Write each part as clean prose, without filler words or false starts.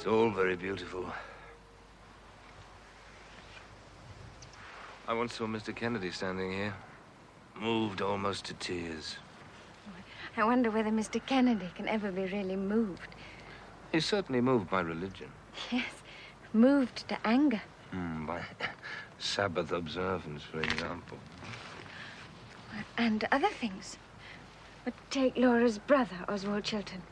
It's all very beautiful. I once saw Mr. Kennedy standing here, moved almost to tears. I wonder whether Mr. Kennedy can ever be really moved. He's certainly moved by religion. Yes, moved to anger. By Sabbath observance, for example. And other things. But take Laura's brother, Oswald Chiltern.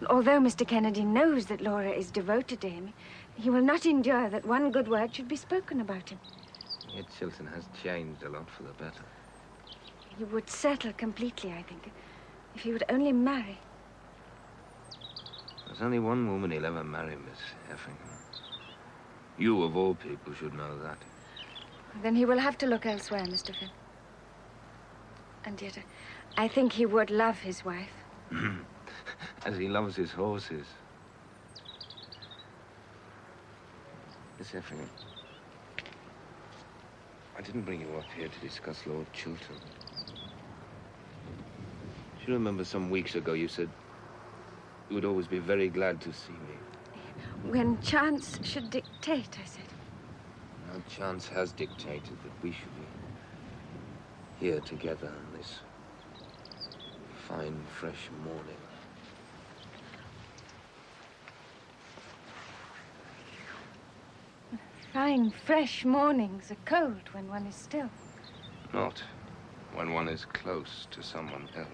Although Mr. Kennedy knows that Laura is devoted to him, he will not endure that one good word should be spoken about him. Yet Chiltern has changed a lot for the better. He would settle completely, I think, if he would only marry. There's only one woman he'll ever marry, Miss Effingham. You, of all people, should know that. Then he will have to look elsewhere, Mr. Finn. And yet, I think he would love his wife. As he loves his horses. Miss Effingham, I didn't bring you up here to discuss Lord Chiltern. Do you remember some weeks ago you said you would always be very glad to see me? When chance should dictate, I said. Now, chance has dictated that we should be here together on this fine, fresh morning. Fine, fresh mornings are cold when one is still. Not when one is close to someone else.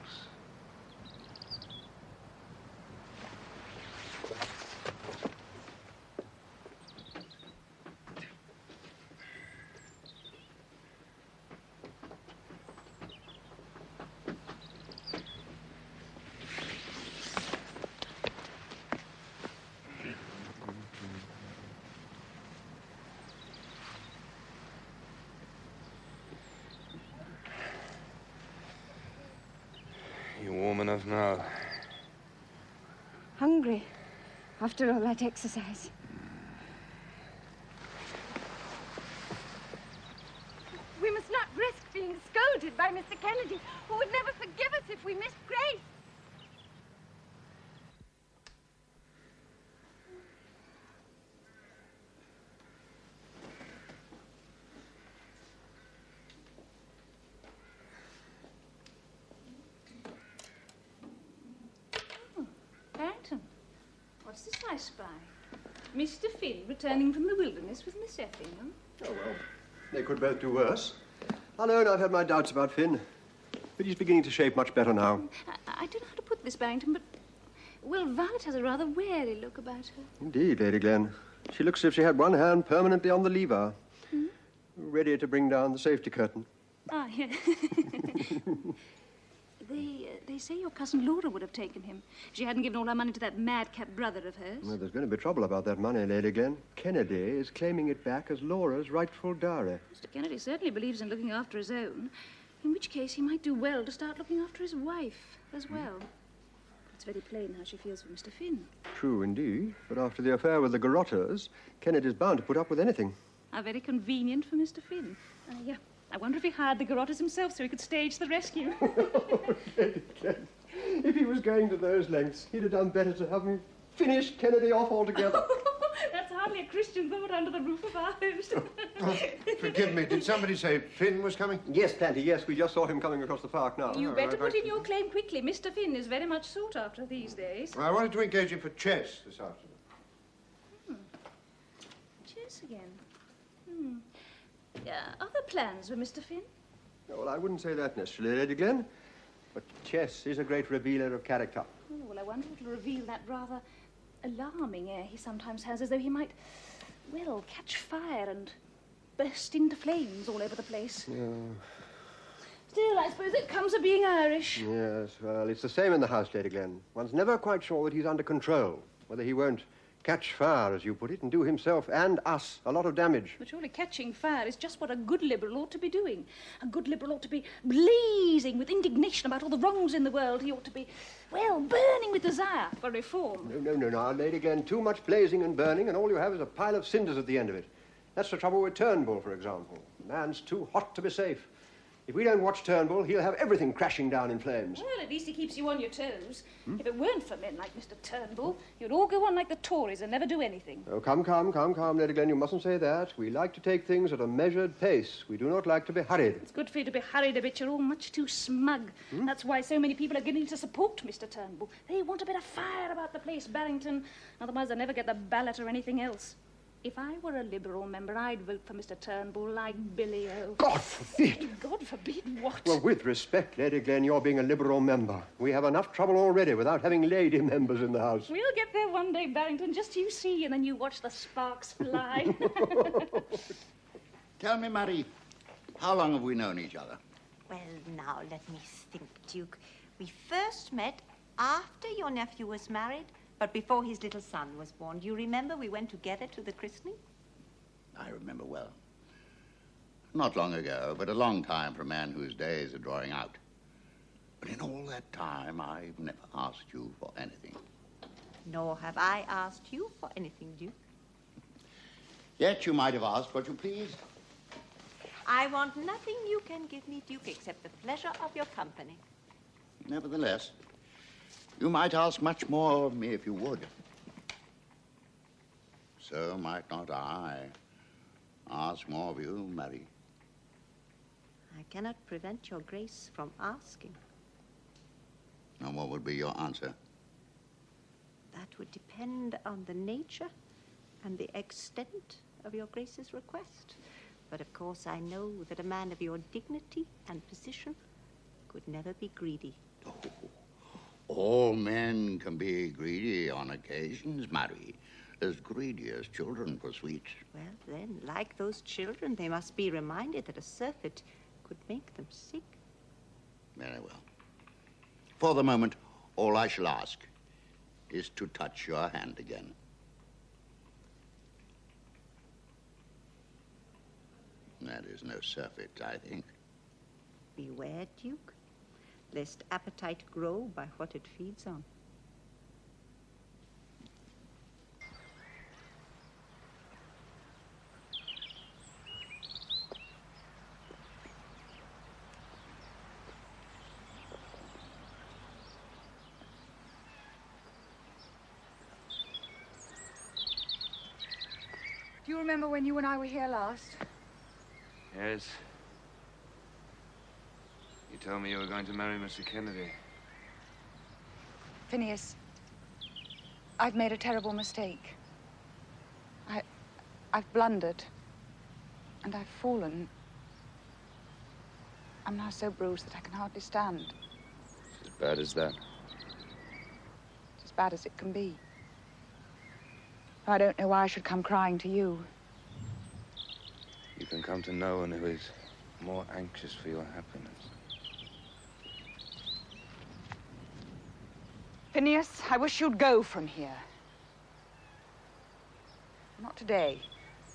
You're warm enough now. Hungry, after all that exercise. We must not risk being scolded by Mr. Kennedy, who would never forgive us if we missed Grace. What's this I spy? Mr. Finn returning from the wilderness with Miss Effingham? Oh, well, they could both do worse. I'll own I've had my doubts about Finn, but he's beginning to shape much better now. I don't know how to put this, Barrington, but, well, Violet has a rather wary look about her. Indeed, Lady Glenn. She looks as if she had one hand permanently on the lever, ready to bring down the safety curtain. Ah, yeah. They say your cousin Laura would have taken him if she hadn't given all her money to that madcap brother of hers. Well, there's going to be trouble about that money, Lady Glenn. Kennedy is claiming it back as Laura's rightful dowry. Mr. Kennedy certainly believes in looking after his own, in which case he might do well to start looking after his wife as well. It's very plain how she feels for Mr. Finn. True, indeed. But after the affair with the Garrotters, Kennedy's bound to put up with anything. How very convenient for Mr. Finn. Yeah. I wonder if he hired the Garrotters himself so he could stage the rescue. Oh, Lady Glenn, if he was going to those lengths, he'd have done better to have finished Kennedy off altogether. That's hardly a Christian thought under the roof of our house. Forgive me, did somebody say Finn was coming? Yes, Planty, yes. We just saw him coming across the park now. You better put in your claim quickly. Mr. Finn is very much sought after these days. I wanted to engage him for chess this afternoon. Chess again. Other plans with Mr. Finn? Well, I wouldn't say that necessarily, Lady Glenn. But chess is a great revealer of character. Oh, well, I wonder if it'll reveal that rather alarming air he sometimes has, as though he might, well, catch fire and burst into flames all over the place. Yeah. Still, I suppose it comes of being Irish. Yes, well, it's the same in the house, Lady Glenn. One's never quite sure that he's under control, whether he won't catch fire, as you put it, and do himself and us a lot of damage. But surely catching fire is just what a good Liberal ought to be doing. A good Liberal ought to be blazing with indignation about all the wrongs in the world. He ought to be, well, burning with desire for reform. No, Lady Glenn, too much blazing and burning, and all you have is a pile of cinders at the end of it. That's the trouble with Turnbull, for example. The man's too hot to be safe. If we don't watch Turnbull, he'll have everything crashing down in flames. Well, at least he keeps you on your toes. If it weren't for men like Mr. Turnbull, you'd all go on like the Tories and never do anything. Oh, come, Lady Glen, you mustn't say that. We like to take things at a measured pace. We do not like to be hurried. It's good for you to be hurried a bit. You're all much too smug. That's why so many people are getting to support Mr. Turnbull. They want a bit of fire about the place, Barrington. Otherwise, they'll never get the ballot or anything else. If I were a Liberal member, I'd vote for Mr. Turnbull like Billy O. God forbid! God forbid what? Well, with respect, Lady Glen, you're being a Liberal member. We have enough trouble already without having lady members in the House. We'll get there one day, Barrington. Just you see, and then you watch the sparks fly. Tell me, Marie, how long have we known each other? Well, now, let me think, Duke. We first met after your nephew was married, but before his little son was born. Do you remember we went together to the christening? I remember well. Not long ago, but a long time for a man whose days are drawing out. But in all that time, I've never asked you for anything. Nor have I asked you for anything, Duke. Yet you might have asked what you please. I want nothing you can give me, Duke, except the pleasure of your company. Nevertheless, you might ask much more of me if you would. So might not I ask more of you, Marie? I cannot prevent your grace from asking. And what would be your answer? That would depend on the nature and the extent of your grace's request. But of course I know that a man of your dignity and position could never be greedy. Oh, all men can be greedy on occasions, Marie. As greedy as children for sweets. Well, then, like those children, they must be reminded that a surfeit could make them sick. Very well. For the moment, all I shall ask is to touch your hand again. That is no surfeit, I think. Beware, Duke, lest appetite grow by what it feeds on. Do you remember when you and I were here last? Yes. You told me you were going to marry Mr. Kennedy. Phineas, I've made a terrible mistake. I've blundered. And I've fallen. I'm now so bruised that I can hardly stand. It's as bad as that. It's as bad as it can be. I don't know why I should come crying to you. You can come to no one who is more anxious for your happiness. Phineas, I wish you'd go from here. Not today.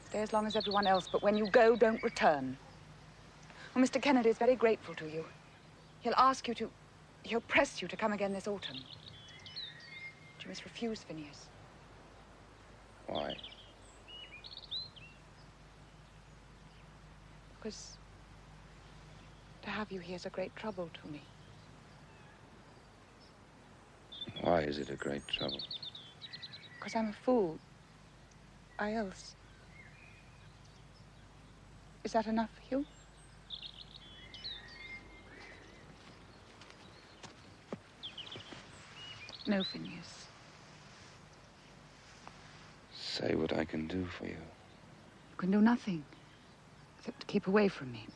Stay as long as everyone else, but when you go, don't return. Well, Mr. Kennedy is very grateful to you. He'll press you to come again this autumn. But you must refuse, Phineas. Why? Because to have you here is a great trouble to me. Why is it a great trouble? Because I'm a fool. I else. Is that enough for you? No, Phineas. Say what I can do for you. You can do nothing except to keep away from me.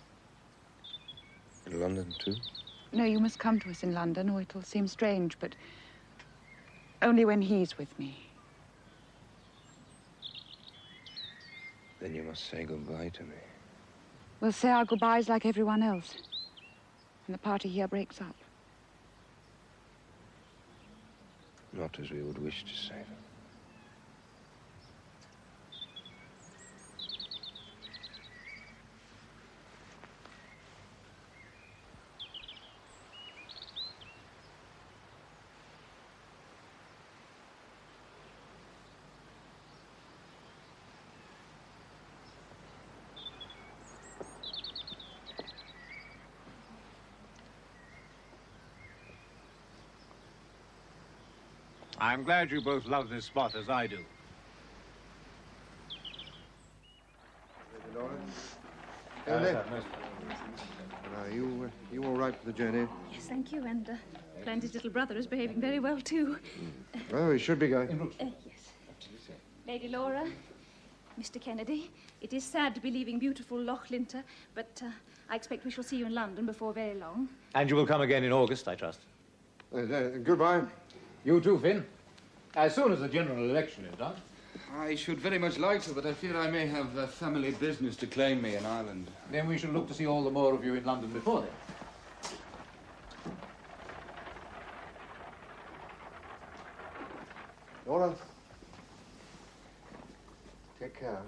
In London, too? No, you must come to us in London, or it'll seem strange, but only when he's with me. Then you must say goodbye to me. We'll say our goodbyes like everyone else, and the party here breaks up. Not as we would wish to say them. I'm glad you both love this spot as I do. Are you all right for the journey? Yes, thank you, and Clancy's little brother is behaving very well, too. Well, he should be going. Yes. Lady Laura, Mr. Kennedy, it is sad to be leaving beautiful Lochlinter, but I expect we shall see you in London before very long. And you will come again in August, I trust. Goodbye. You too, Finn. As soon as the general election is done. I should very much like to, but I fear I may have family business to claim me in Ireland. Then we shall look to see all the more of you in London before then. Laura, take care.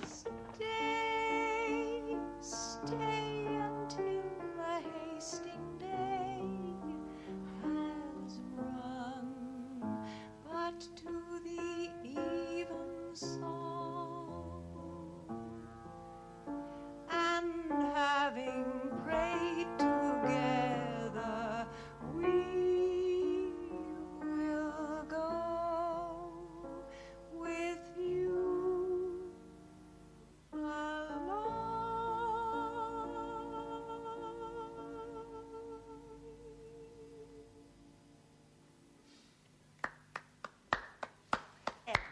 Stay, stay until the hasting day has run, but to the even song, and having prayed together, we will go with you along.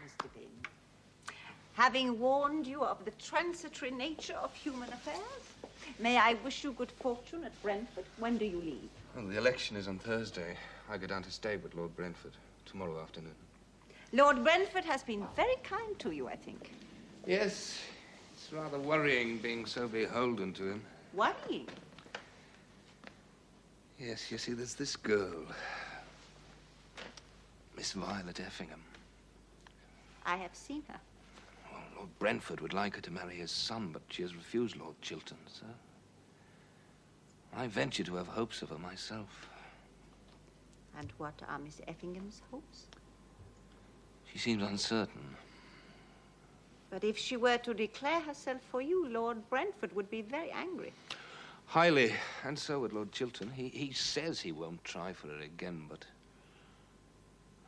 Mr. Bing, having warned you of the transitory nature of human affairs, may I wish you good fortune at Brentford? When do you leave? Well, the election is on Thursday. I go down to stay with Lord Brentford tomorrow afternoon. Lord Brentford has been very kind to you, I think. Yes, it's rather worrying being so beholden to him. Worrying? Yes, you see, there's this girl, Miss Violet Effingham. I have seen her. Well, Lord Brentford would like her to marry his son, but she has refused Lord Chiltern, so I venture to have hopes of her myself. And what are Miss Effingham's hopes? She seems uncertain. But if she were to declare herself for you, Lord Brentford would be very angry. Highly, and so would Lord Chiltern. He says he won't try for her again, but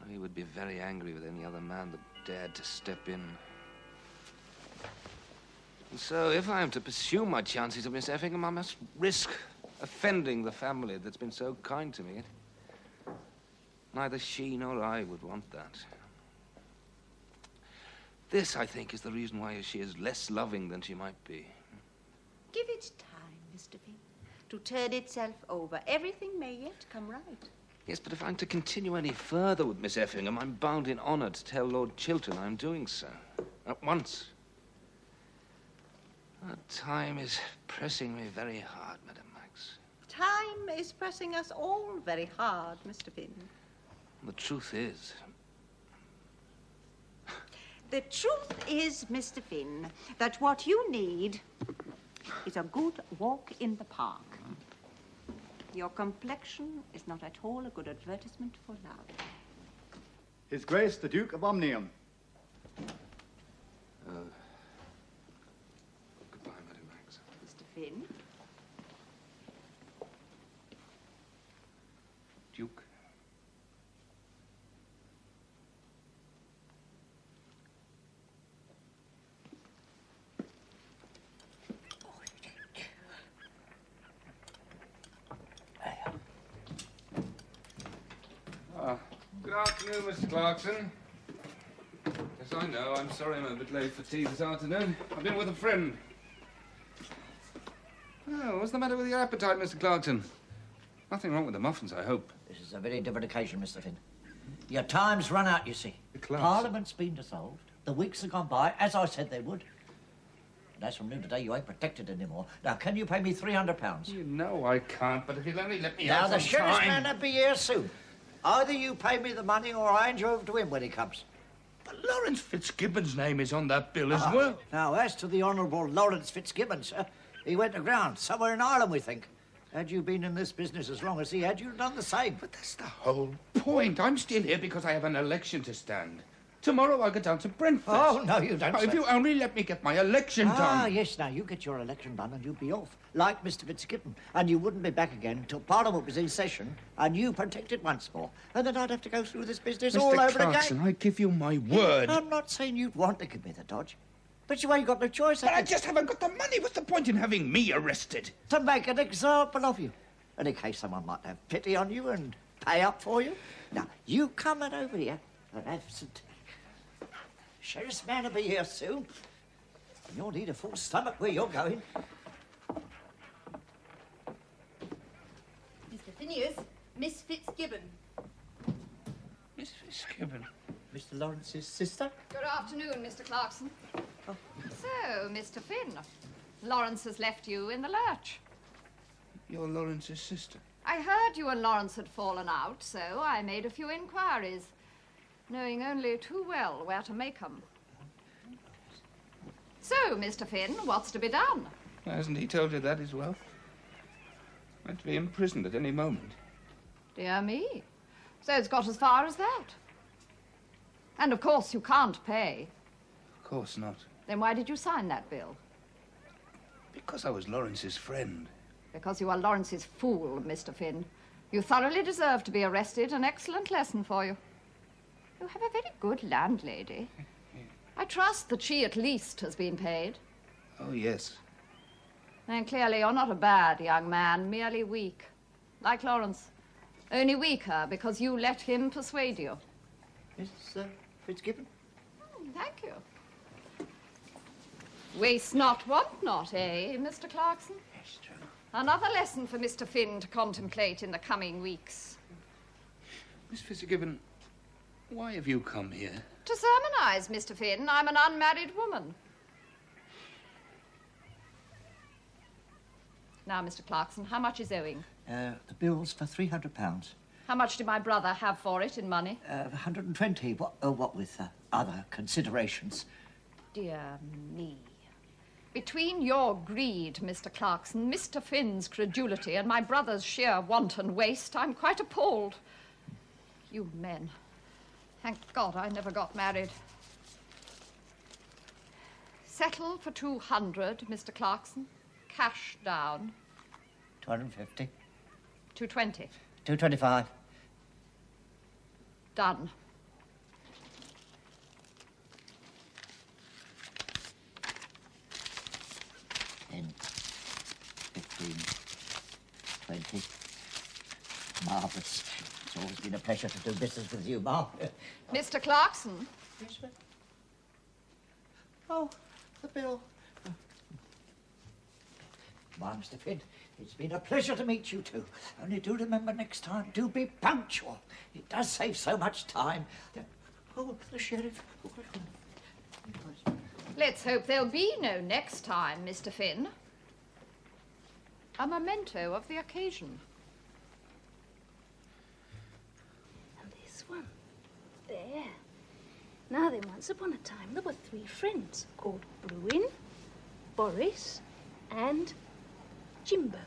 he would be very angry with any other man that dared to step in. And so, if I am to pursue my chances of Miss Effingham, I must risk offending the family that's been so kind to me. Neither she nor I would want that. This, I think, is the reason why she is less loving than she might be. Give it time, Mr. Bing, to turn itself over. Everything may yet come right. Yes, but if I'm to continue any further with Miss Effingham, I'm bound in honor to tell Lord Chiltern I'm doing so. At once. Time is pressing me very hard, Madam Max. Time is pressing us all very hard, Mr. Finn. The truth is... The truth is, Mr. Finn, that what you need is a good walk in the park. Your complexion is not at all a good advertisement for love. His Grace, the Duke of Omnium. Goodbye, Madam Max. Mr. Finn? Duke. Good afternoon, Mr. Clarkson. Yes, I know. I'm sorry I'm a bit late for tea this afternoon. I've been with a friend. Oh, what's the matter with your appetite, Mr. Clarkson? Nothing wrong with the muffins, I hope. This is a very different occasion, Mr. Finn. Your time's run out, you see. Parliament's been dissolved. The weeks have gone by, as I said they would. And as from noon today, you ain't protected anymore. Now, can you pay me £300? You know I can't, but if you'll only let me now, have the some sheriff's time... man will be here soon. Either you pay me the money or I hand you over to him when he comes. But Lawrence Fitzgibbon's name is on that bill as well. Now, as to the Honourable Lawrence Fitzgibbon, sir, he went aground somewhere in Ireland, we think. Had you been in this business as long as he had, you'd done the same. But that's the whole point. I'm still here because I have an election to stand. Tomorrow I go down to Brentford. Oh, no, you don't, If sir. you only let me get my election done. Ah, yes, now, you get your election done and you'd be off, like Mr. Fitzgibbon. And you wouldn't be back again until Parliament was in session and you protected once more. And then I'd have to go through this business all over Clarkson, again. I give you my word. I'm not saying you'd want to give me the dodge, but you ain't got no choice. But I just haven't got the money. What's the point in having me arrested? To make an example of you. And in case someone might have pity on you and pay up for you. Now, you coming over here and have some tea. Sheriff's man will be here soon. And you'll need a full stomach where you're going. Mr. Phineas, Miss Fitzgibbon. Miss Fitzgibbon? Mr. Lawrence's sister? Good afternoon, Mr. Clarkson. Oh. So, Mr. Finn, Lawrence has left you in the lurch. You're Lawrence's sister. I heard you and Lawrence had fallen out, so I made a few inquiries, knowing only too well where to make them. So, Mr. Finn, what's to be done? Hasn't he told you that as well? I'm to be imprisoned at any moment. Dear me. So it's got as far as that. And of course you can't pay. Of course not. Then why did you sign that bill? Because I was Lawrence's friend. Because you are Lawrence's fool, Mr. Finn. You thoroughly deserve to be arrested. An excellent lesson for you. You have a very good landlady. I trust that she at least has been paid. Oh, yes. And clearly you're not a bad young man, merely weak. Like Lawrence. Only weaker because you let him persuade you. Miss Fitzgibbon? Thank you. Waste not, want not, eh, Mr. Clarkson? Yes, true. Another lesson for Mr. Finn to contemplate in the coming weeks. Miss Fitzgibbon, why have you come here? To sermonize, Mr. Finn. I'm an unmarried woman. Now, Mr. Clarkson, how much is owing? The bill's for £300. How much did my brother have for it in money? 120, what with other considerations. Dear me. Between your greed, Mr. Clarkson, Mr. Finn's credulity, and my brother's sheer wanton waste, I'm quite appalled. You men. Thank God I never got married. Settle for 200, Mr. Clarkson. Cash down. 250. 220. 225. Done. In 15, 20. Marvellous. It's always been a pleasure to do business with you, Ma. Mr. Clarkson? Yes, ma'am. Oh, the bill. Come on, Mr. Finn. It's been a pleasure to meet you too. Only do remember next time, do be punctual. It does save so much time. Oh, the sheriff. Let's hope there'll be no next time, Mr. Finn. A memento of the occasion. And this one. There. Now then, once upon a time, there were 3 friends called Bruin, Boris, and Jimbo.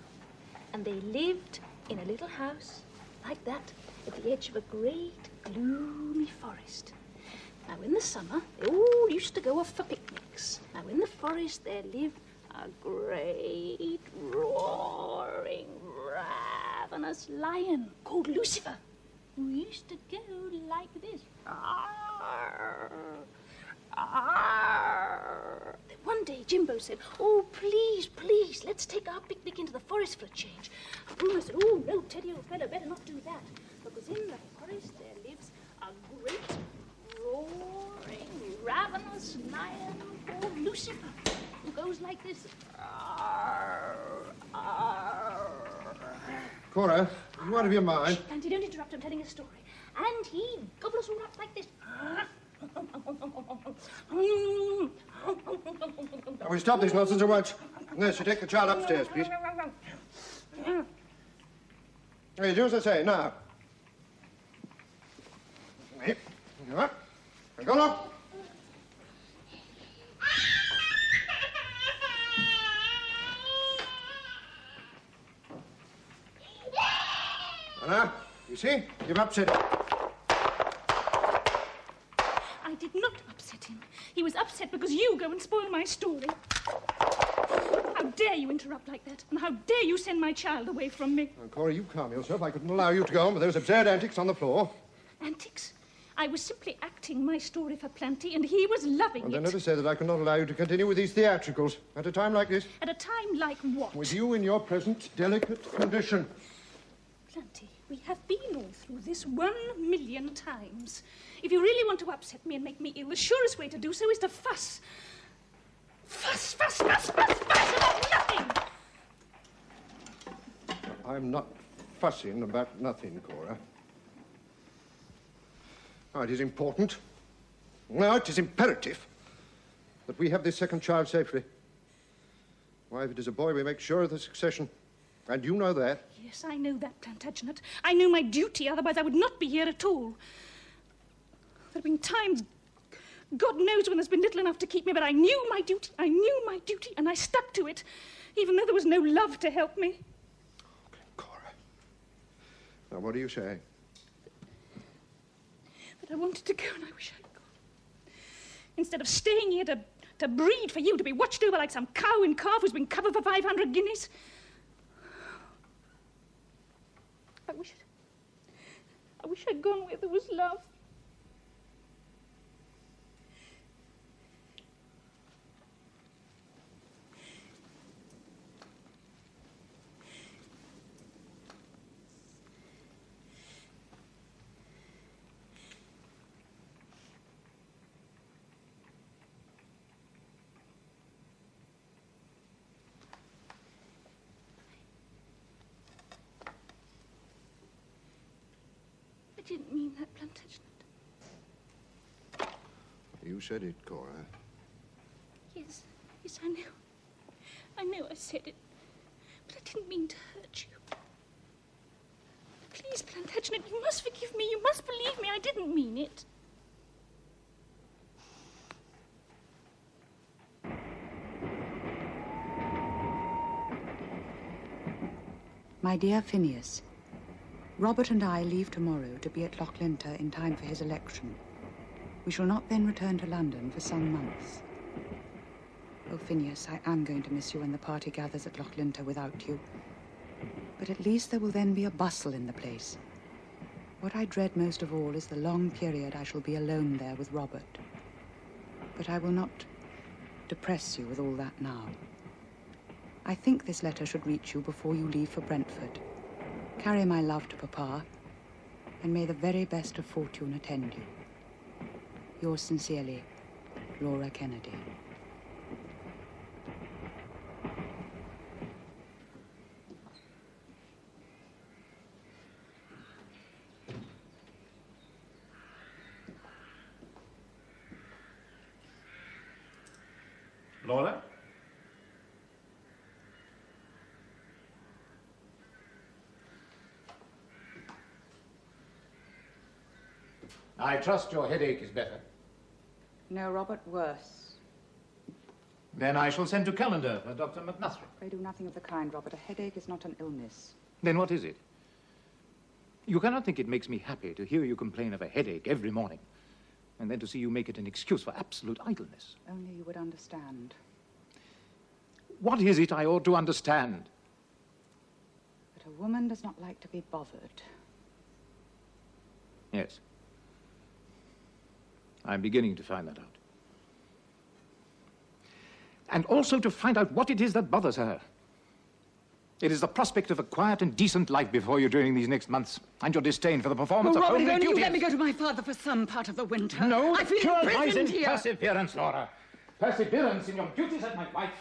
And they lived in a little house like that at the edge of a great gloomy forest. Now in the summer, they all used to go off for picnics. Now in the forest there lived a great roaring ravenous lion called Lucifer, who used to go like this. Arr, arr. Then one day Jimbo said, "Oh, please, please, let's take our picnic into the forest for a change." And Bruno said, "Oh, no, Teddy, old fellow, better not do that, because in the forest there lives a great roaring, ravenous lion called Lucifer, who goes like this. Arr, arr." Cora, you out of your mind? Auntie, don't interrupt, I'm telling a story. And he gobbles all up like this. Now, we stop this nonsense at once. Nurse, you take the child upstairs, please. Hey, do as I say, now. Hey, you up. Go on. Now, you see? You've upset it. I didn't him. He was upset because you go and spoil my story. How dare you interrupt like that? And how dare you send my child away from me? Now, Cora, you calm yourself. I couldn't allow you to go on with those absurd antics on the floor. Antics? I was simply acting my story for Planty, and he was loving And it. I never said that I could not allow you to continue with these theatricals at a time like this. At a time like what? With you in your present delicate condition. Planty, we have been all through this 1,000,000 times. If you really want to upset me and make me ill, the surest way to do so is to fuss. Fuss, fuss, fuss, fuss, fuss about nothing! I'm not fussing about nothing, Cora. Now, it is important, now it is imperative, that we have this second child safely. Why, if it is a boy, we make sure of the succession. And you know that. Yes, I know that, Plantagenet. I know my duty, otherwise I would not be here at all. There have been times, God knows when there's been little enough to keep me, but I knew my duty, and I stuck to it, even though there was no love to help me. Okay, Cora. Now, what do you say? That I wanted to go, and I wish I'd gone. Instead of staying here to breed for you, to be watched over like some cow and calf who's been covered for 500 guineas. I wish I'd gone where there was love. I didn't mean that, Plantagenet. You said it, Cora. Yes, I know. I know I said it, but I didn't mean to hurt you. Please, Plantagenet, you must forgive me. You must believe me. I didn't mean it. My dear Phineas, Robert and I leave tomorrow to be at Loughlinter in time for his election. We shall not then return to London for some months. Oh, Phineas, I am going to miss you when the party gathers at Loughlinter without you. But at least there will then be a bustle in the place. What I dread most of all is the long period I shall be alone there with Robert. But I will not depress you with all that now. I think this letter should reach you before you leave for Brentford. Carry my love to Papa, and may the very best of fortune attend you. Yours sincerely, Laura Kennedy. Laura? I trust your headache is better. No, Robert, worse. Then I shall send to Calendar for Dr. McNuthrie. Pray do nothing of the kind, Robert. A headache is not an illness. Then what is it? You cannot think it makes me happy to hear you complain of a headache every morning, and then to see you make it an excuse for absolute idleness. Only you would understand. What is it I ought to understand? That a woman does not like to be bothered. Yes. I'm beginning to find that out. And also to find out what it is that bothers her. It is the prospect of a quiet and decent life before you during these next months, and your disdain for the performance of Robert, homely if only duties. you let me go to my father for some part of the winter. No, I feel cure lies in imprisoned here. perseverance, Laura. Perseverance in your duties as my wife.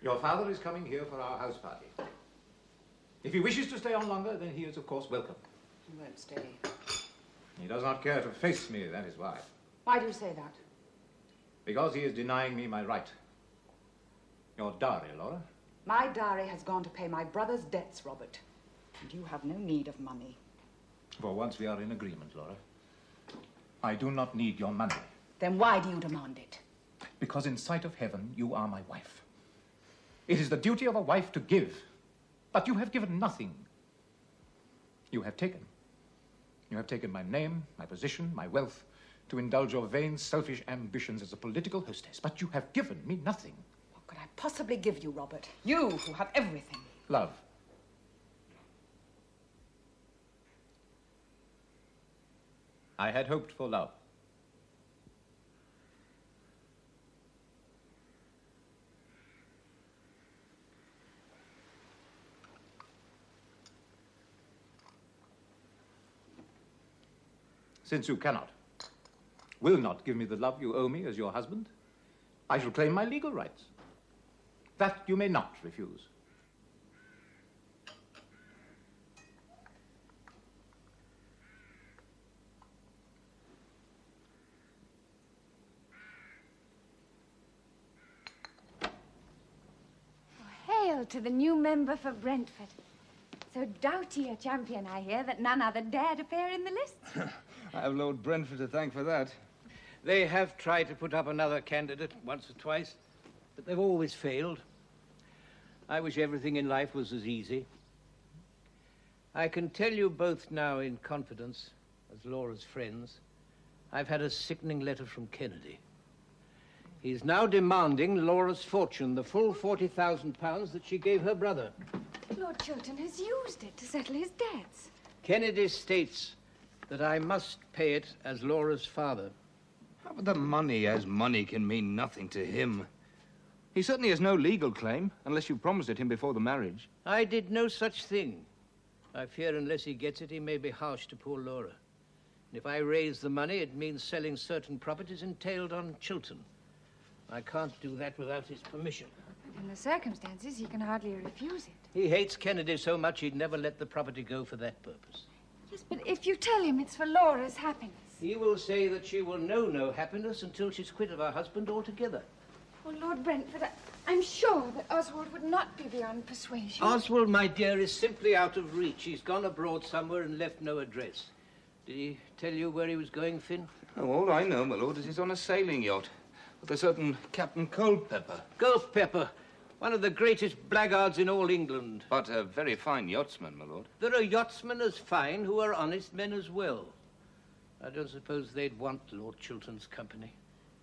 Your father is coming here for our house party. If he wishes to stay on longer, then he is, of course, welcome. He won't stay. He does not care to face me, that is why. Why do you say that? Because he is denying me my right. Your dowry, Laura. My dowry has gone to pay my brother's debts, Robert. And you have no need of money. For once we are in agreement, Laura. I do not need your money. Then why do you demand it? Because in sight of heaven, you are my wife. It is the duty of a wife to give. But you have given nothing. You have taken. You have taken my name, my position, my wealth, to indulge your vain, selfish ambitions as a political hostess. But you have given me nothing. What could I possibly give you, Robert? You, who have everything. Love. I had hoped for love. Since you cannot, will not give me the love you owe me as your husband, I shall claim my legal rights. That you may not refuse. Hail to the new member for Brentford. So doughty a champion, I hear, that none other dared appear in the lists. I have Lord Brentford to thank for that. They have tried to put up another candidate once or twice, but they've always failed. I wish everything in life was as easy. I can tell you both now in confidence, as Laura's friends, I've had a sickening letter from Kennedy. He's now demanding Laura's fortune, the full £40,000 that she gave her brother. Lord Chiltern has used it to settle his debts. Kennedy states that I must pay it as Laura's father. But the money as money can mean nothing to him. He certainly has no legal claim, unless you promised it him before the marriage. I did no such thing. I fear unless he gets it, he may be harsh to poor Laura. And if I raise the money, it means selling certain properties entailed on Chiltern. I can't do that without his permission. But in the circumstances, he can hardly refuse it. He hates Kennedy so much he'd never let the property go for that purpose. Yes, but if you tell him it's for Laura's happiness. He will say that she will know no happiness until she's quit of her husband altogether. Well, Lord Brentford, I'm sure that Oswald would not be beyond persuasion. Oswald, my dear, is simply out of reach. He's gone abroad somewhere and left no address. Did he tell you where he was going, Finn? Oh, all I know, my lord, is he's on a sailing yacht with a certain Captain Culpeper. Culpeper, one of the greatest blackguards in all England. But a very fine yachtsman, my lord. There are yachtsmen as fine who are honest men as well. I don't suppose they'd want Lord Chiltern's company.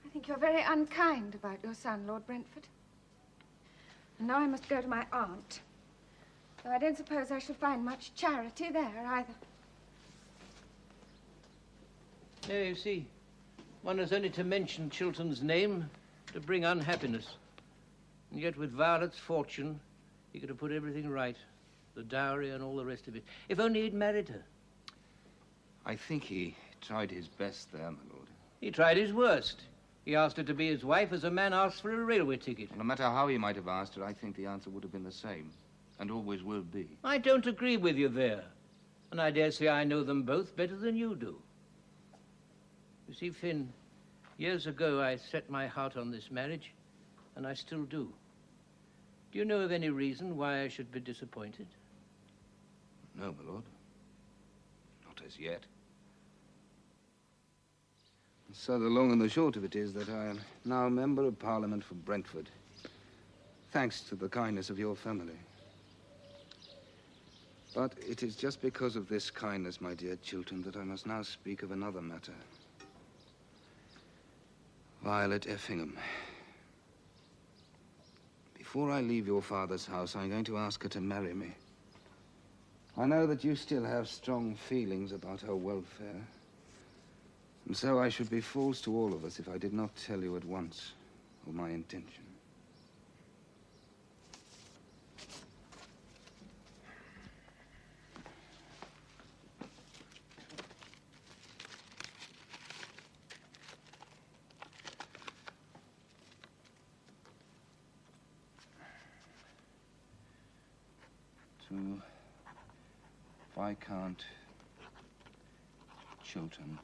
I think you're very unkind about your son, Lord Brentford. And now I must go to my aunt. Though I don't suppose I shall find much charity there either. Yeah, you see, one has only to mention Chiltern's name to bring unhappiness. And yet with Violet's fortune, he could have put everything right. The dowry and all the rest of it. If only he'd married her. I think he tried his best there, my lord. He tried his worst. He asked her to be his wife as a man asks for a railway ticket. No matter how he might have asked her, I think the answer would have been the same, and always will be. I don't agree with you there. And I dare say I know them both better than you do. You see, Finn, years ago I set my heart on this marriage, and I still do. Do you know of any reason why I should be disappointed? No, my lord. Not as yet. So the long and the short of it is that I am now a member of Parliament for Brentford, thanks to the kindness of your family. But it is just because of this kindness, my dear Chiltern, that I must now speak of another matter. Violet Effingham. Before I leave your father's house, I'm going to ask her to marry me. I know that you still have strong feelings about her welfare. And so I should be false to all of us if I did not tell you at once of my intention. To Viscount Chiltern.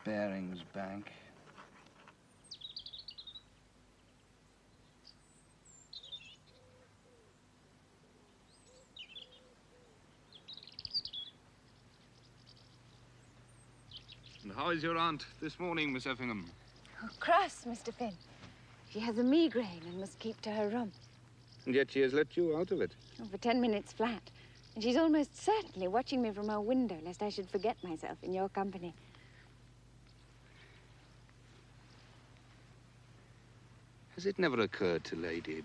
Barings Bank. And how is your aunt this morning, Miss Effingham? Oh, cross, Mr. Finn. She has a migraine and must keep to her room. And yet she has let you out of it. Oh, for 10 minutes flat. And she's almost certainly watching me from her window, lest I should forget myself in your company. Has it never occurred to Lady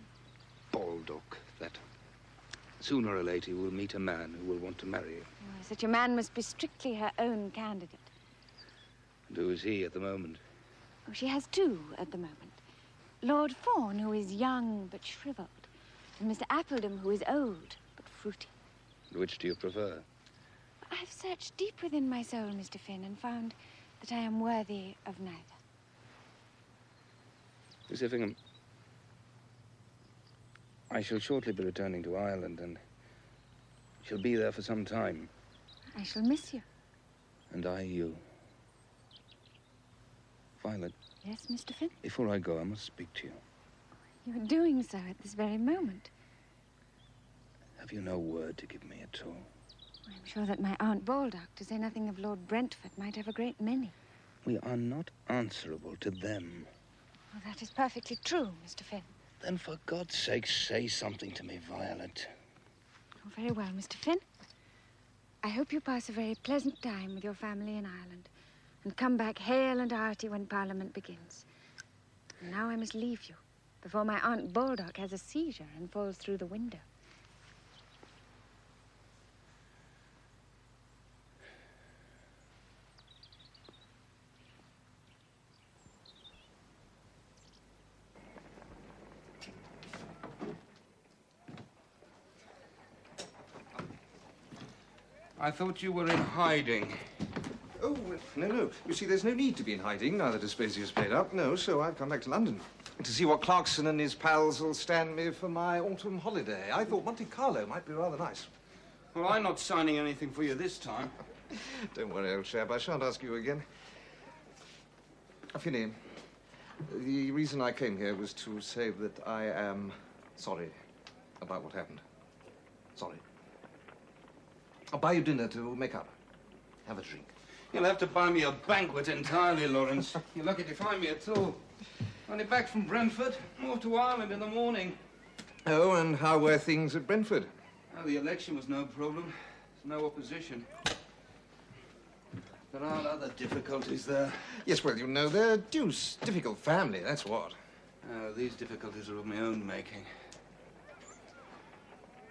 Baldock that sooner or later you will meet a man who will want to marry you? Oh, such a man must be strictly her own candidate. And who is he at the moment? Oh, she has two at the moment. Lord Fawn, who is young but shriveled, and Mr. Appledam, who is old but fruity. And which do you prefer? I've searched deep within my soul, Mr. Finn, and found that I am worthy of neither. Miss Effingham, I shall shortly be returning to Ireland, and shall be there for some time. I shall miss you. And I you. Violet. Yes, Mr. Finn? Before I go, I must speak to you. You're doing so at this very moment. Have you no word to give me at all? I'm sure that my Aunt Baldock, to say nothing of Lord Brentford, might have a great many. We are not answerable to them. Oh, that is perfectly true, Mr. Finn. Then for God's sake, say something to me, Violet. Oh, very well, Mr. Finn. I hope you pass a very pleasant time with your family in Ireland and come back hale and hearty when Parliament begins. And now I must leave you before my Aunt Baldock has a seizure and falls through the window. I thought you were in hiding. Oh, no. You see, there's no need to be in hiding now that Aspasia's paid up. No, so I've come back to London to see what Clarkson and his pals will stand me for my autumn holiday. I thought Monte Carlo might be rather nice. Well, I'm not signing anything for you this time. Don't worry, old chap. I shan't ask you again. Finney, the reason I came here was to say that I am sorry about what happened. Sorry. I'll buy you dinner to make up. Have a drink. You'll have to buy me a banquet entirely, Lawrence. You're lucky to find me at all. Only back from Brentford, off to Ireland in the morning. Oh, and how were things at Brentford? Oh, the election was no problem. There's no opposition. There are other difficulties there. Yes, well, you know, they're a deuce difficult family, that's what. These difficulties are of my own making.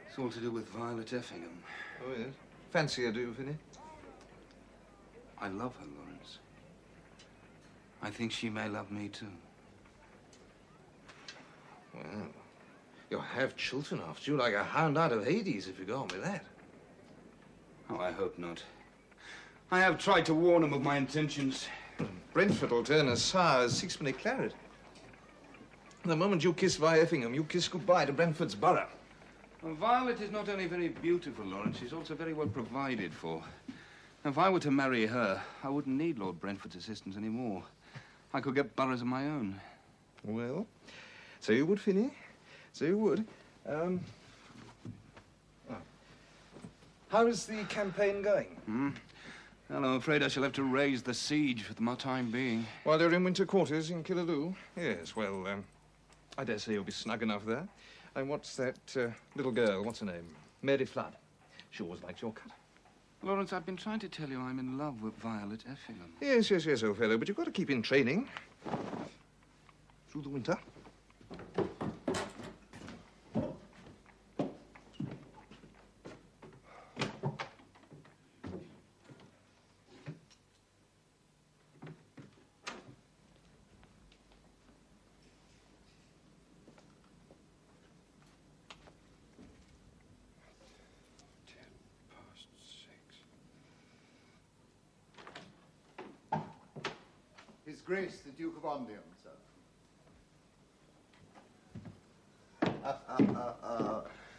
It's all to do with Violet Effingham. Oh, yes? Fancy her, do you, Finney? I love her, Lawrence. I think she may love me, too. Well, you'll have Chiltern after you like a hound out of Hades if you go on with that. Oh, I hope not. I have tried to warn him of my intentions. Brentford will turn as sour as sixpenny claret. The moment you kiss Vi Effingham, you kiss goodbye to Brentford's borough. Well, Violet is not only very beautiful, Lawrence, she's also very well provided for. If I were to marry her, I wouldn't need Lord Brentford's assistance anymore. I could get boroughs of my own. Well, so you would, Finney. So you would. How is the campaign going? Well, I'm afraid I shall have to raise the siege for the time being. While you're in winter quarters in Killaloe? Yes, well, I dare say you'll be snug enough there. And what's that little girl, what's her name? Mary Flood. She always likes your cut. Lawrence, I've been trying to tell you I'm in love with Violet Effingham. Yes, old fellow, but you've got to keep in training. Through the winter. His Grace, the Duke of Omnium, sir.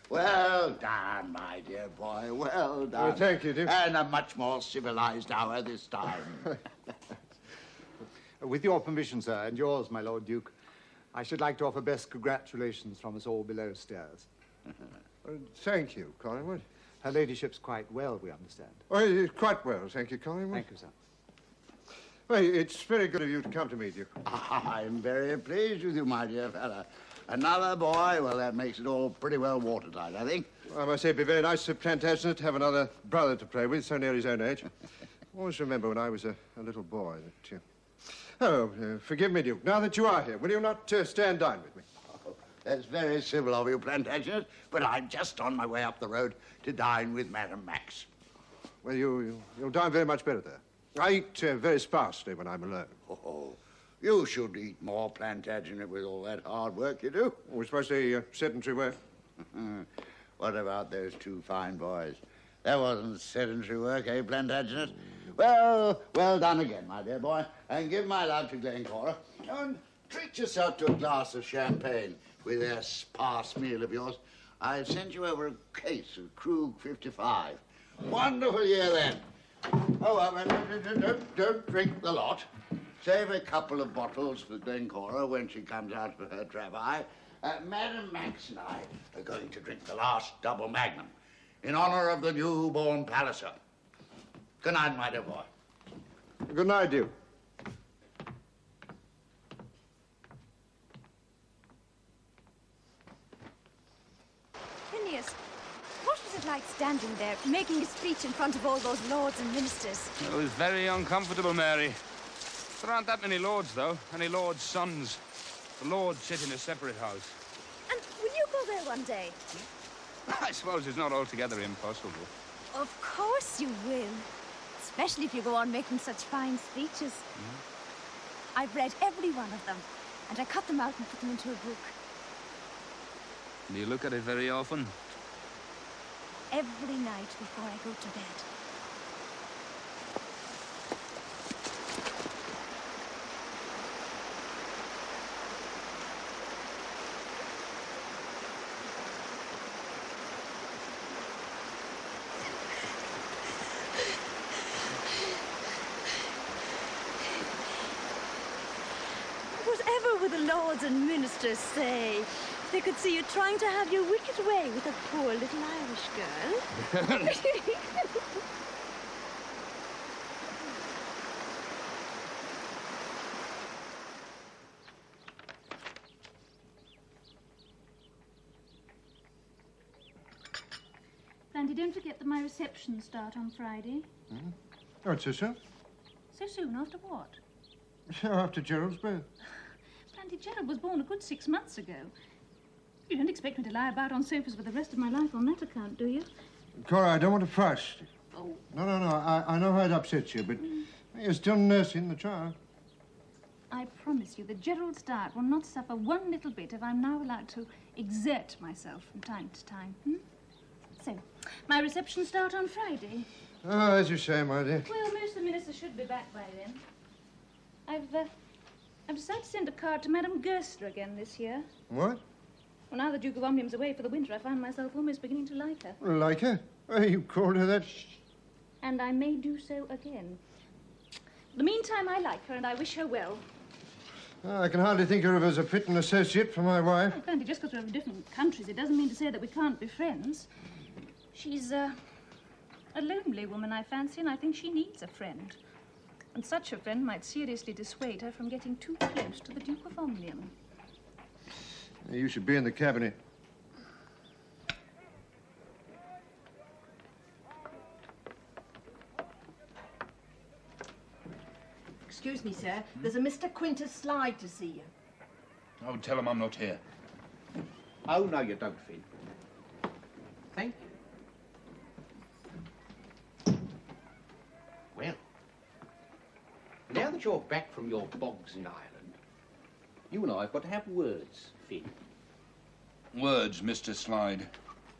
Well done, my dear boy, well done. thank you, Duke. And a much more civilized hour this time. With your permission, sir, and yours, my Lord Duke, I should like to offer best congratulations from us all below stairs. Thank you, Collingwood. Her ladyship's quite well, we understand. Oh, quite well, thank you, Collingwood. Thank you, sir. Well, it's very good of you to come to me, Duke. I'm very pleased with you, my dear fellow. Another boy, well, that makes it all pretty well watertight, I think. I must say it'd be very nice for Plantagenet to have another brother to play with, so near his own age. Always remember when I was a little boy that... forgive me, Duke. Now that you are here, will you not stay and dine with me? Oh, that's very civil of you, Plantagenet, but I'm just on my way up the road to dine with Madame Max. Well, you'll dine very much better there. I eat very sparsely when I'm alone. Oh, you should eat more, Plantagenet, with all that hard work you do. Oh, it's mostly sedentary work. What about those two fine boys? That wasn't sedentary work, eh, Plantagenet? Well, well done again, my dear boy. And give my love to Glencora. And treat yourself to a glass of champagne with that sparse meal of yours. I've sent you over a case of Krug 55. Wonderful year then. Oh, well, don't drink the lot. Save a couple of bottles for Glencora when she comes out for her travail. Madame Max and I are going to drink the last double magnum in honor of the newborn Palliser. Good night, my dear boy. Good night, Duke. Phineas, what was it like standing there, making a speech in front of all those lords and ministers? It was very uncomfortable, Mary. There aren't that many lords, though. Any lords' sons. The lords sit in a separate house. And will you go there one day? I suppose it's not altogether impossible. Of course you will. Especially if you go on making such fine speeches. I've read every one of them, and I cut them out and put them into a book. Do you look at it very often? Every night before I go to bed. Whatever will the lords and ministers say? They could see you trying to have your wicked way with a poor little Irish girl. Brandy, don't forget that my receptions start on Friday. Oh, it's so soon? So soon? After what? After Gerald's birth. Brandy, Gerald was born a good 6 months ago. You don't expect me to lie about on sofas for the rest of my life on that account, do you? Cora, I don't want to fuss. Oh. No. I know how it upsets you, but you're still nursing the child. I promise you that Gerald's diet will not suffer one little bit if I'm now allowed to exert myself from time to time. So, my receptions start on Friday. Oh, as you say, my dear. Well, most of the ministers should be back by then. I've decided to send a card to Madame Gerster again this year. What? Well, now the Duke of Omnium's away for the winter, I find myself almost beginning to like her. Like her? Well, you called her that? And I may do so again. In the meantime, I like her and I wish her well. Oh, I can hardly think of her as a fitting associate for my wife. Oh, Brandy, just because we're from different countries, it doesn't mean to say that we can't be friends. She's a lonely woman, I fancy, and I think she needs a friend. And such a friend might seriously dissuade her from getting too close to the Duke of Omnium. You should be in the cabinet. Excuse me, sir. There's a Mr. Quintus Slide to see you. Oh, tell him I'm not here. Oh, no, you don't, Finn. Thank you. Well, now that you're back from your bogs in Ireland, you and I have got to have words, Finn. Words, Mr. Slide.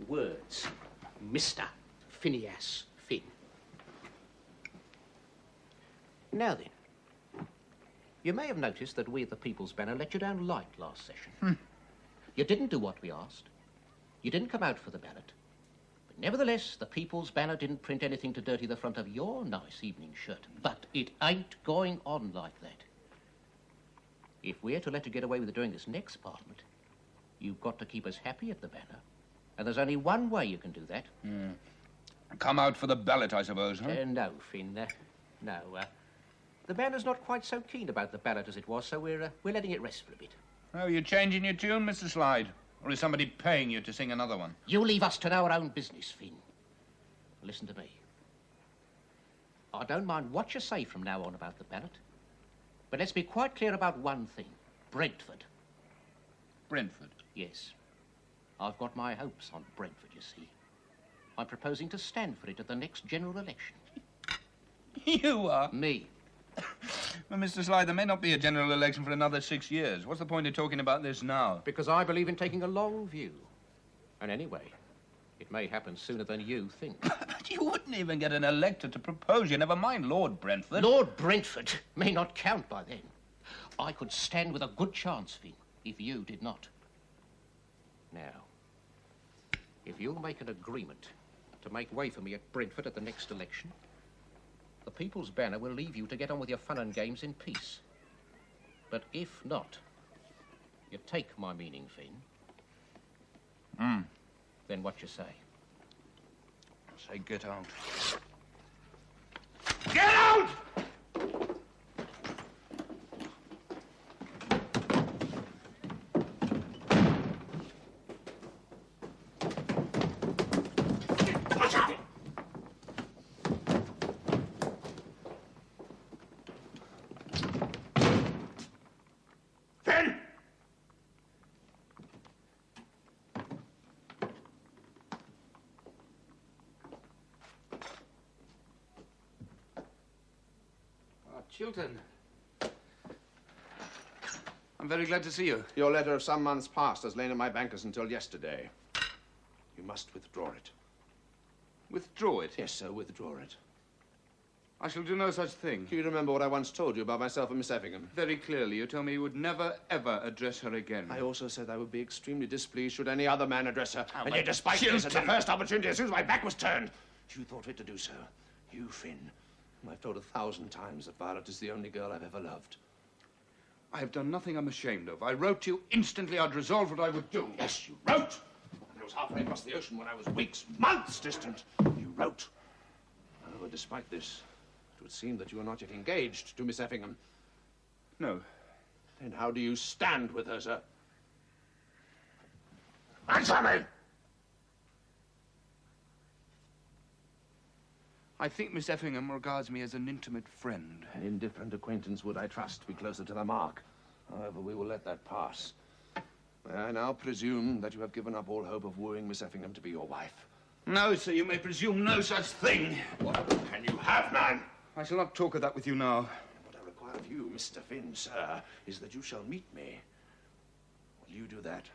Words. Mr. Phineas Finn. Now then, you may have noticed that we at the People's Banner let you down light last session. You didn't do what we asked. You didn't come out for the ballot. But nevertheless, the People's Banner didn't print anything to dirty the front of your nice evening shirt. But it ain't going on like that. If we're to let you get away with doing this next Parliament, you've got to keep us happy at the Banner. And there's only one way you can do that. Come out for the ballot, I suppose, huh? No, Finn. No. The Banner's not quite so keen about the ballot as it was, so we're letting it rest for a bit. Oh, you changing your tune, Mr. Slide? Or is somebody paying you to sing another one? You leave us to know our own business, Finn. Listen to me. I don't mind what you say from now on about the ballot, but let's be quite clear about one thing. Brentford. Brentford? Yes. I've got my hopes on Brentford, you see. I'm proposing to stand for it at the next general election. You are? Me. Well, Mr. Slide, there may not be a general election for another 6 years. What's the point of talking about this now? Because I believe in taking a long view. And anyway, it may happen sooner than you think. But you wouldn't even get an elector to propose you, never mind Lord Brentford. Lord Brentford may not count by then. I could stand with a good chance, Finn, if you did not. Now, if you'll make an agreement to make way for me at Brentford at the next election, the People's Banner will leave you to get on with your fun and games in peace. But if not, you take my meaning, Finn. Then what you say? I say get out. Get out! Chiltern. I'm very glad to see you. Your letter of some months past has lain at my bankers until yesterday. You must withdraw it. Withdraw it? Yes, sir, withdraw it. I shall do no such thing. Do you remember what I once told you about myself and Miss Effingham? Very clearly. You told me you would never, ever address her again. I also said I would be extremely displeased should any other man address her. Oh, and my yet, despite this, at the Chiltern! first opportunity, as soon as my back was turned, you thought fit to do so. You, Finn. I've told 1,000 times that Violet is the only girl I've ever loved. I have done nothing I'm ashamed of. I wrote to you instantly. I'd resolved what I would do. Yes, you wrote. And I was halfway across the ocean when I was weeks, months distant. You wrote. However, despite this, it would seem that you are not yet engaged to Miss Effingham. No. Then how do you stand with her, sir? Answer me! I think Miss Effingham regards me as an intimate friend. An indifferent acquaintance would, I trust, be closer to the mark. However, we will let that pass. May I now presume that you have given up all hope of wooing Miss Effingham to be your wife? No, sir, you may presume no such thing. What can you have, man? I shall not talk of that with you now. What I require of you, Mr. Finn, sir, is that you shall meet me. Will you do that?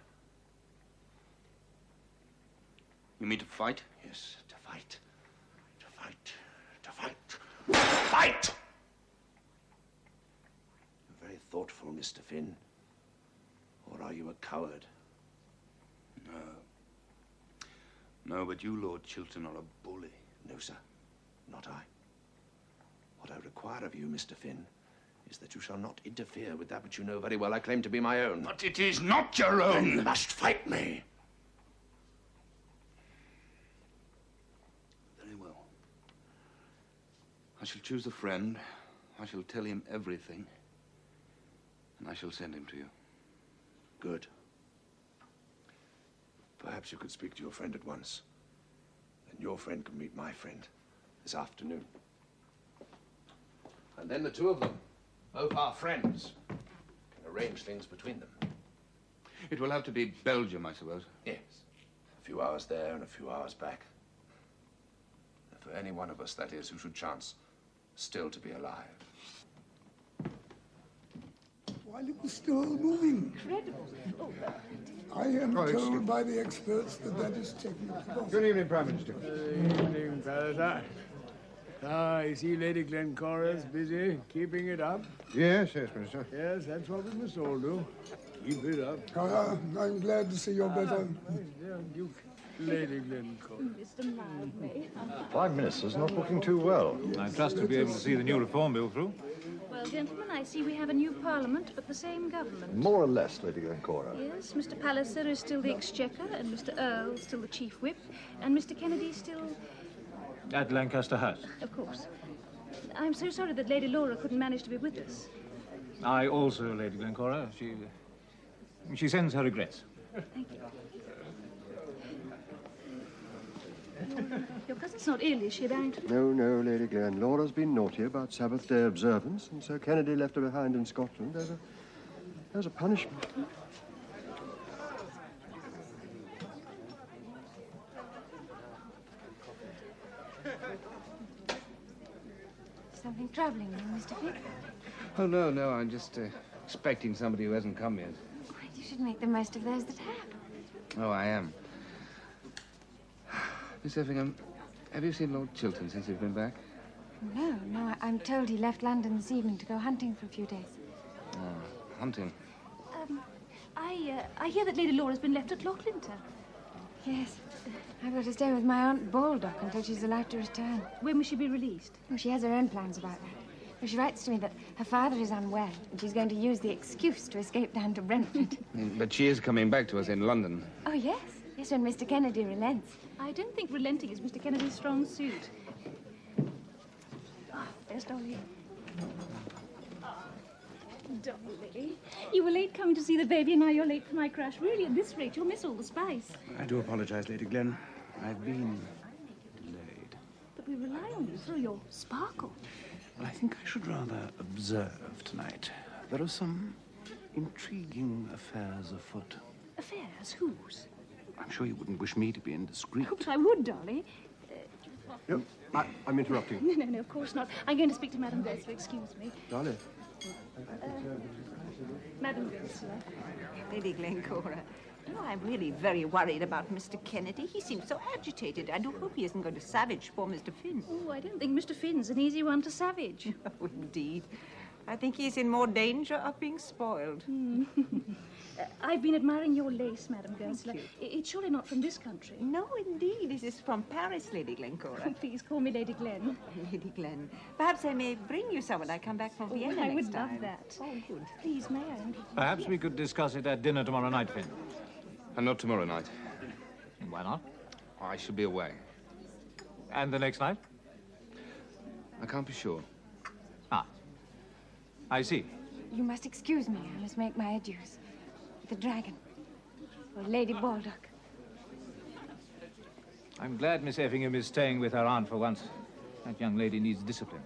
You mean to fight? Yes, to fight. Fight! You're very thoughtful, Mr. Finn. Or are you a coward? No. No, but you, Lord Chiltern, are a bully. No, sir. Not I. What I require of you, Mr. Finn, is that you shall not interfere with that which you know very well I claim to be my own. But it is not your own. Then you must fight me. Very well. I shall choose a friend. I shall tell him everything. And I shall send him to you. Good. Perhaps you could speak to your friend at once. Then your friend can meet my friend this afternoon. And then the two of them, both our friends, can arrange things between them. It will have to be Belgium, I suppose. Yes. A few hours there and a few hours back. And for any one of us, that is, who should chance still to be alive. While it was still moving. Incredible. I am told by the experts that that is technically possible. Good evening, Prime Minister. Good evening, Palliser. Ah, I see Lady Glencora's busy keeping it up. Yes, yes, Minister. Yes, that's what we must all do. Keep it up. I'm glad to see you're better. Duke, Lady Glencora. Mr. Mildmay. Prime Minister's not looking too well. I trust to be able to see the new reform bill through. Well, gentlemen, I see we have a new parliament, but the same government. More or less, Lady Glencora. Yes, Mr. Palliser is still the Exchequer, and Mr. Earl still the Chief Whip, and Mr. Kennedy still... At Lancaster House. Of course. I'm so sorry that Lady Laura couldn't manage to be with us. I also, Lady Glencora. She sends her regrets. Thank you. Your cousin's not ill, is she, Barrington? No, no, Lady Glen. Laura's been naughty about Sabbath day observance, and so Kennedy left her behind in Scotland as a punishment. Something troubling you, Mr. Finn? Oh, no, I'm just expecting somebody who hasn't come yet. You should make the most of those that have. Oh, I am. Miss Effingham, have you seen Lord Chiltern since you've been back? No, I'm told he left London this evening to go hunting for a few days. Oh, hunting. I hear that Lady Laura's been left at Lochlinter. Yes. I've got to stay with my Aunt Baldock until she's allowed to return. When will she be released? Oh, she has her own plans about that. Well, she writes to me that her father is unwell, and she's going to use the excuse to escape down to Brentford. But she is coming back to us in London. Oh, yes. Yes, when Mr. Kennedy relents. I don't think relenting is Mr. Kennedy's strong suit. Oh, there's Dolly. Dolly, you were late coming to see the baby, and now you're late for my crash. Really, at this rate, you'll miss all the spice. I do apologize, Lady Glen. I've been delayed. But we rely on you through your sparkle. Well, I think I should rather observe tonight. There are some intriguing affairs afoot. Affairs? Whose? I'm sure you wouldn't wish me to be indiscreet. Oh, but I would, Dolly. No, I'm interrupting. No, of course not. I'm going to speak to Madame Goesler. Excuse me. Dolly. Madame Goesler. Lady Glencora, you know, I'm really very worried about Mr. Kennedy. He seems so agitated. I do hope he isn't going to savage poor Mr. Finn. Oh, I don't think Mr. Finn's an easy one to savage. Oh, indeed. I think he's in more danger of being spoiled. I've been admiring your lace, Madame Goesler. It's surely not from this country. No, indeed. It is from Paris, Lady Glencora. Please call me Lady Glen. Lady Glen. Perhaps I may bring you some when I come back from Vienna I next would time. love that. Oh, good. Please, may I? Perhaps we could discuss it at dinner tomorrow night, Finn. And not tomorrow night. And why not? I shall be away. And the next night? I can't be sure. Ah. I see. You must excuse me. I must make my adieus. The dragon. Or Lady Baldock. I'm glad Miss Effingham is staying with her aunt for once. That young lady needs discipline.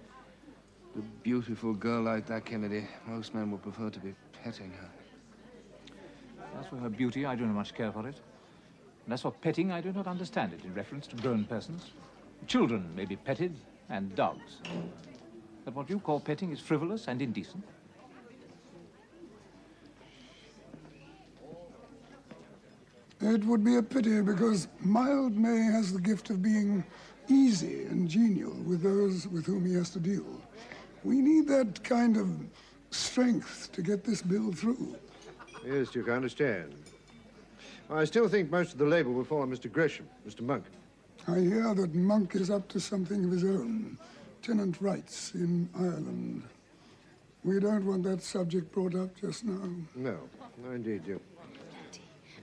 A beautiful girl like that, Kennedy, most men would prefer to be petting her. As for her beauty, I do not much care for it. And as for petting, I do not understand it in reference to grown persons. Children may be petted, and dogs. But what you call petting is frivolous and indecent. It would be a pity because Mildmay has the gift of being easy and genial with those with whom he has to deal. We need that kind of strength to get this bill through. Yes, Duke, I understand. I still think most of the Labour will follow Mr. Gresham, Mr. Monk. I hear that Monk is up to something of his own. Tenant rights in Ireland. We don't want that subject brought up just now. No, no indeed, Duke.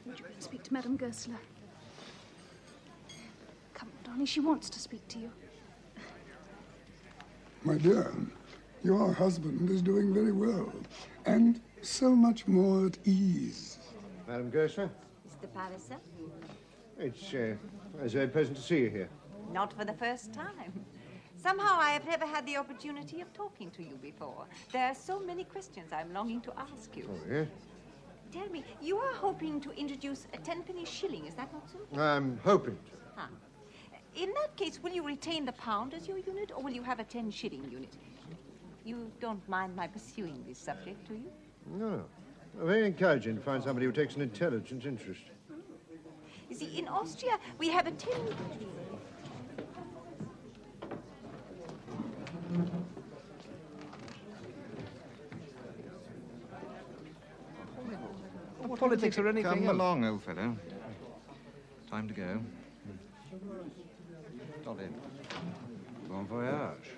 Would you speak to Madame Goesler? Come on, darling, she wants to speak to you. My dear, your husband is doing very well, and so much more at ease. Madame Goesler? Mr. Palliser? It's very pleasant to see you here. Not for the first time. Somehow I have never had the opportunity of talking to you before. There are so many questions I'm longing to ask you. Oh, yes? Tell me, you are hoping to introduce a 10-penny shilling, is that not so? I'm hoping to. Huh. In that case, will you retain the pound as your unit, or will you have a 10-shilling unit? You don't mind my pursuing this subject, do you? No. Very encouraging to find somebody who takes an intelligent interest. You see, in Austria, we have a 10... What politics or anything Come else? along, old fellow. Time to go. Dolly. Bon voyage.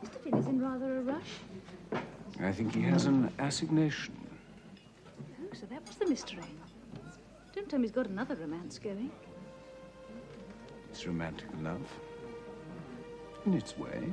Mr. Finn is in rather a rush. I think he has an assignation. Oh, so that was the mystery. Don't tell me he's got another romance going. It's romantic love. In its way.